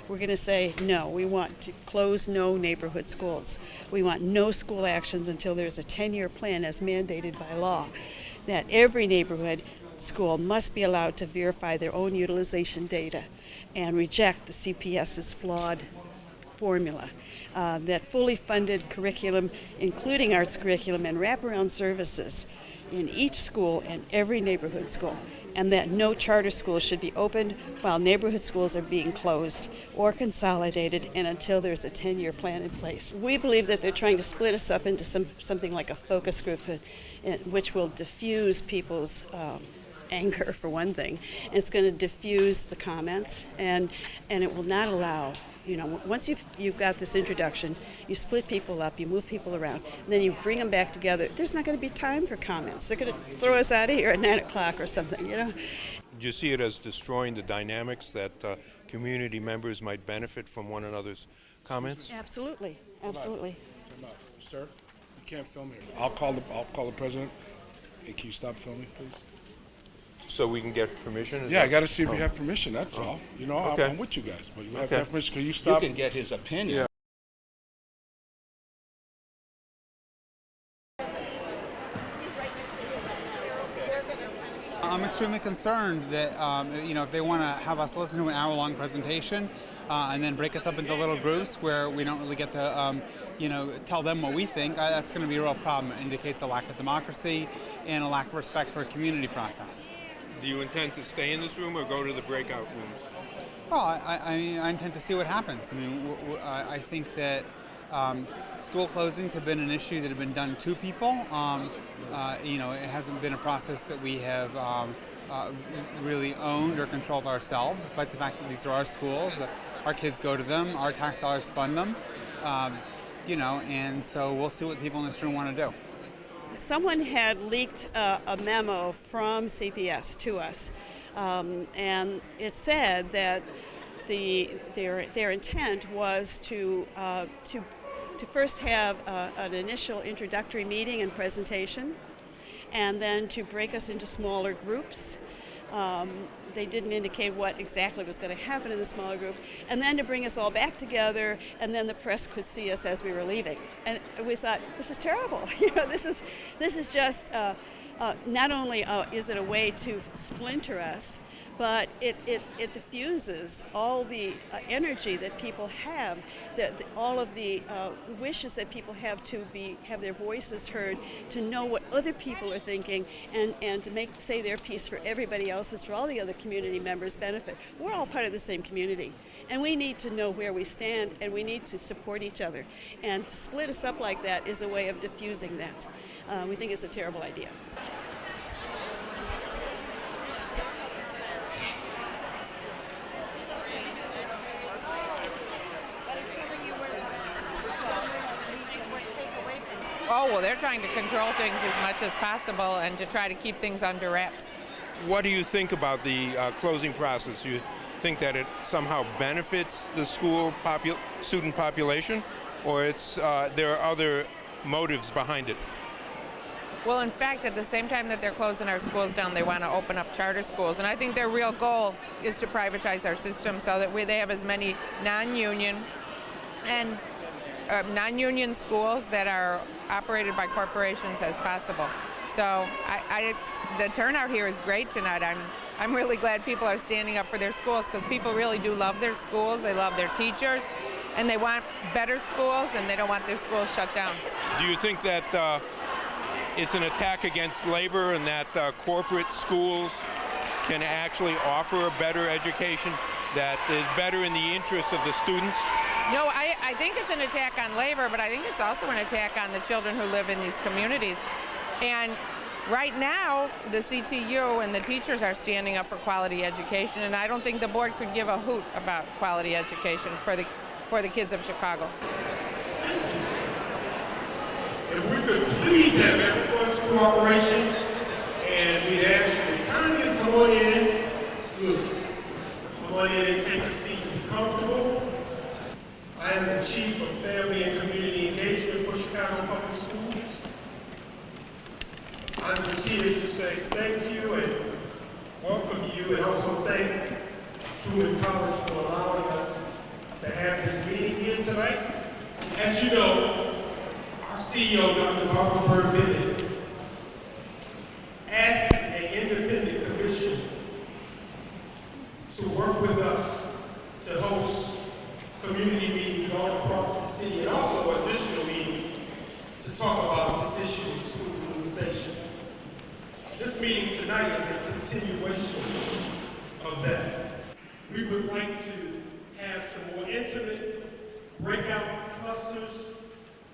We're going to say no. We want to close no neighborhood schools. We want no school actions until there's a 10-year plan as mandated by law, that every neighborhood school must be allowed to verify their own utilization data and reject the CPS's flawed formula. That fully funded curriculum, including arts curriculum and wraparound services in each school and every neighborhood school, and that no charter schools should be opened while neighborhood schools are being closed or consolidated, and until there's a 10-year plan in place. We believe that they're trying to split us up into something like a focus group, which will diffuse people's anger, for one thing. And it's going to diffuse the comments, and it will not allow, once you've got this introduction, you split people up, you move people around, and then you bring them back together. There's not going to be time for comments. They're going to throw us out of here at 9 o'clock or something, Do you see it as destroying the dynamics that community members might benefit from one another's comments? Absolutely, absolutely. Sir, you can't film here. I'll call the president. Hey, can you stop filming, please? So we can get permission? I got to see if you have permission, that's all. Okay. I'm with you guys, but you have to have permission. Can you stop? You can get his opinion. I'm extremely concerned that, if they want to have us listen to an hour-long presentation and then break us up into little groups where we don't really get to, tell them what we think, that's going to be a real problem. It indicates a lack of democracy and a lack of respect for a community process. Do you intend to stay in this room or go to the breakout rooms? Well, I intend to see what happens. I think that school closings have been an issue that have been done to people. It hasn't been a process that we have really owned or controlled ourselves, despite the fact that these are our schools, that our kids go to them, our tax dollars fund them, and so we'll see what people in this room want to do. Someone had leaked a memo from CPS to us, and it said that their intent was to first have an initial introductory meeting and presentation, and then to break us into smaller groups. They didn't indicate what exactly was going to happen in the smaller group, and then to bring us all back together, and then the press could see us as we were leaving. And we thought, this is terrible. This is just not only is it a way to splinter us, but it diffuses all the energy that people have, all of the wishes that people have to have their voices heard, to know what other people are thinking, and to say their piece for everybody else's, for all the other community members' benefit. We're all part of the same community, and we need to know where we stand, and we need to support each other. And to split us up like that is a way of diffusing that. We think it's a terrible idea. Oh, well, they're trying to control things as much as possible and to try to keep things under wraps. What do you think about the closing process? You think that it somehow benefits the student population, or there are other motives behind it? Well, in fact, at the same time that they're closing our schools down, they want to open up charter schools. And I think their real goal is to privatize our system so that they have as many non-union schools that are operated by corporations as possible. So the turnout here is great tonight. I'm really glad people are standing up for their schools, because people really do love their schools, they love their teachers, and they want better schools, and they don't want their schools shut down. Do you think that it's an attack against labor, and that corporate schools can actually offer a better education that is better in the interest of the students? No, I think it's an attack on labor, but I think it's also an attack on the children who live in these communities. And right now, the CTU and the teachers are standing up for quality education, and I don't think the board could give a hoot about quality education for the kids of Chicago. If we could please have everyone's cooperation, and we'd ask you to kindly come on in. Good. Come on in and take a seat. Be comfortable. I am the Chief of Family and Community Engagement for Chicago Public Schools. I'm just here to say thank you and welcome you, and also thank Truman College for allowing us to have this meeting here tonight. As you know, our CEO, Dr. Barbara Bird-Bennett, asked an independent commission to work with us to host community meetings all across the city and also additional meetings to talk about this issue of school utilization. This meeting tonight is a continuation of that. We would like to have some more intimate breakout clusters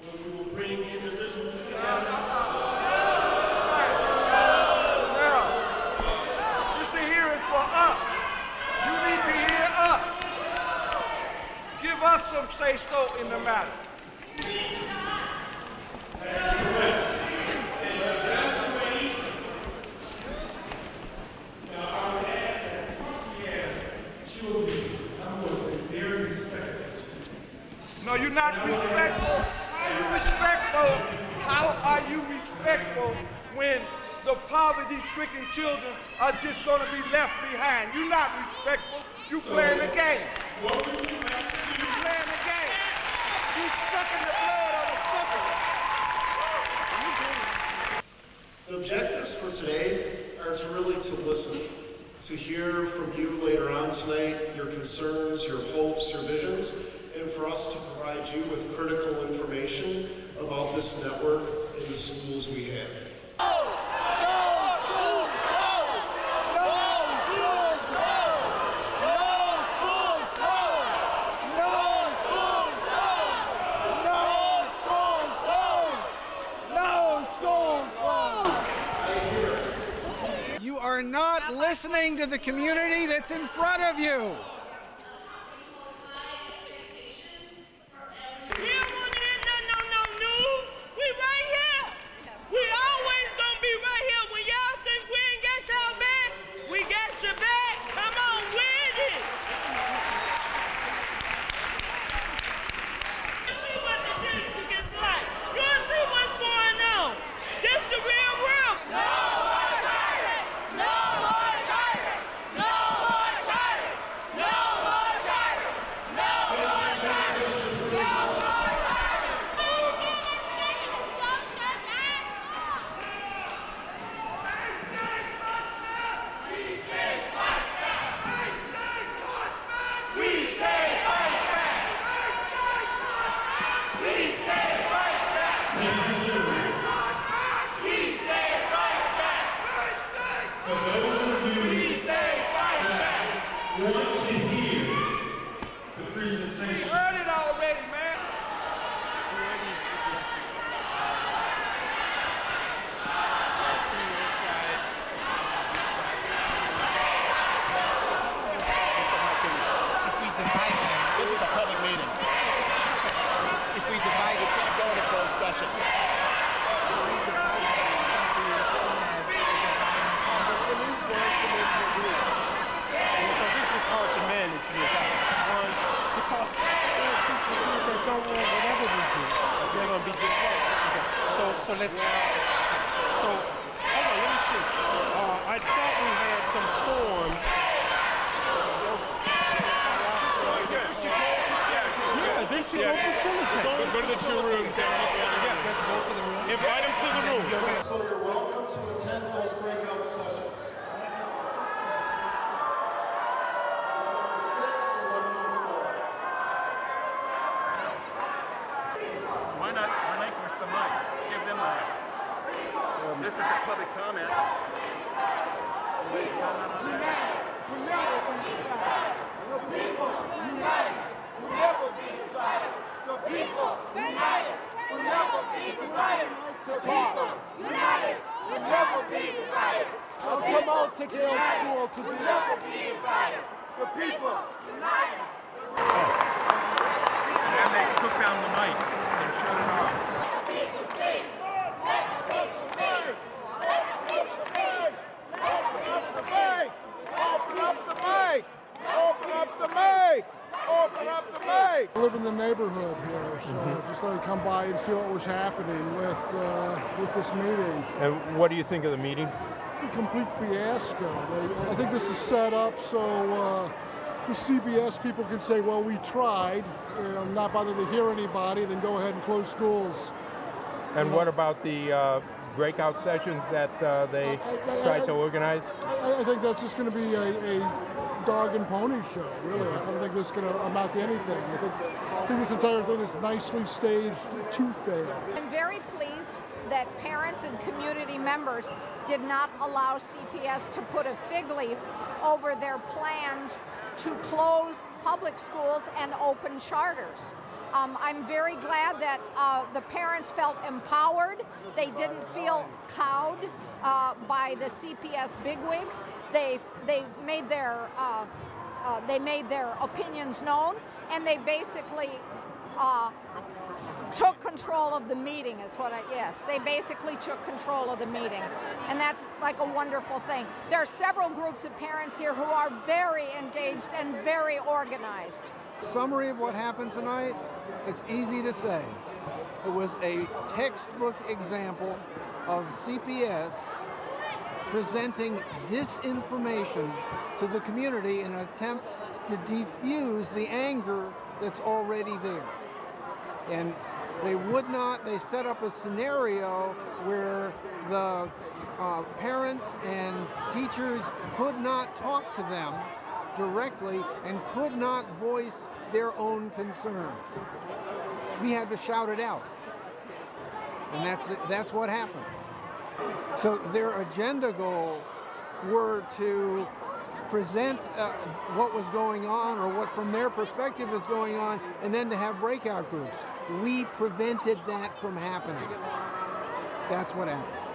where we will bring individuals together. Now, this is a hearing for us. You need to hear us. Give us some say-so in the matter. That's correct. And that's the way. Now, I would ask that once we have children, I'm going to be very respectful. No, you're not respectful. How are you respectful? How are you respectful when the poverty-stricken children are just going to be left behind? You're not respectful. You playing the game. What would you like to do? You playing the game. You sucking the blood of the sucker. The objectives for today are to listen, to hear from you later on tonight, your concerns, your hopes, your visions, and for us to provide you with critical information about this network and the schools we have. You are not listening to the community that's in front of you. We don't want to hear no news. We right here. We always gonna be right here. When y'all think we ain't got y'all back, we got your back. Come on with it. You see what the district is like. You see what's going on. This the real world. No more tyrants. No more tyrants. No more tyrants. No more tyrants. No more tyrants. No more For those of you who want to hear the presentation, Heard it already, man. If we divide them, this is a public meeting. If we divide, we can't go into closed session. It's just hard to manage with that. One, because there are people that don't want whatever we do, they're going to be disrupted. So hold on, let me see. I thought we had some forms. Yeah, they should go facilitate. Go to the 2 rooms. Yeah, let's go to the room. Invite them to the room. So you're welcome to attend those breakout sessions. Number 6 and number 4. Why not relinquish the mic? Give them the mic. This is a public comment. I've come out to Gale School to do that. The people united. And they took down the mic and shut it off. Let the people speak. Let the people speak. Let the people speak. Open up the mic. Open up the mic. Open up the mic. Open up the mic. I live in the neighborhood here, so just let me come by and see what was happening with this meeting. And what do you think of the meeting? A complete fiasco. I think this is set up so the CPS people can say, well, we tried, not bother to hear anybody, then go ahead and close schools. And what about the breakout sessions that they tried to organize? I think that's just going to be a dog and pony show, really. I don't think this is going to amount to anything. I think this entire thing is nicely staged to fail. I'm very pleased that parents and community members did not allow CPS to put a fig leaf over their plans to close public schools and open charters. I'm very glad that the parents felt empowered. They didn't feel cowed by the CPS bigwigs. They made their opinions known, and they basically took control of the meeting. They basically took control of the meeting, and that's like a wonderful thing. There are several groups of parents here who are very engaged and very organized. Summary of what happened tonight, it's easy to say. It was a textbook example of CPS presenting disinformation to the community in an attempt to defuse the anger that's already there. And they set up a scenario where the parents and teachers could not talk to them directly and could not voice their own concerns. We had to shout it out. And that's what happened. So their agenda goals were to present what was going on or what from their perspective is going on, and then to have breakout groups. We prevented that from happening. That's what happened.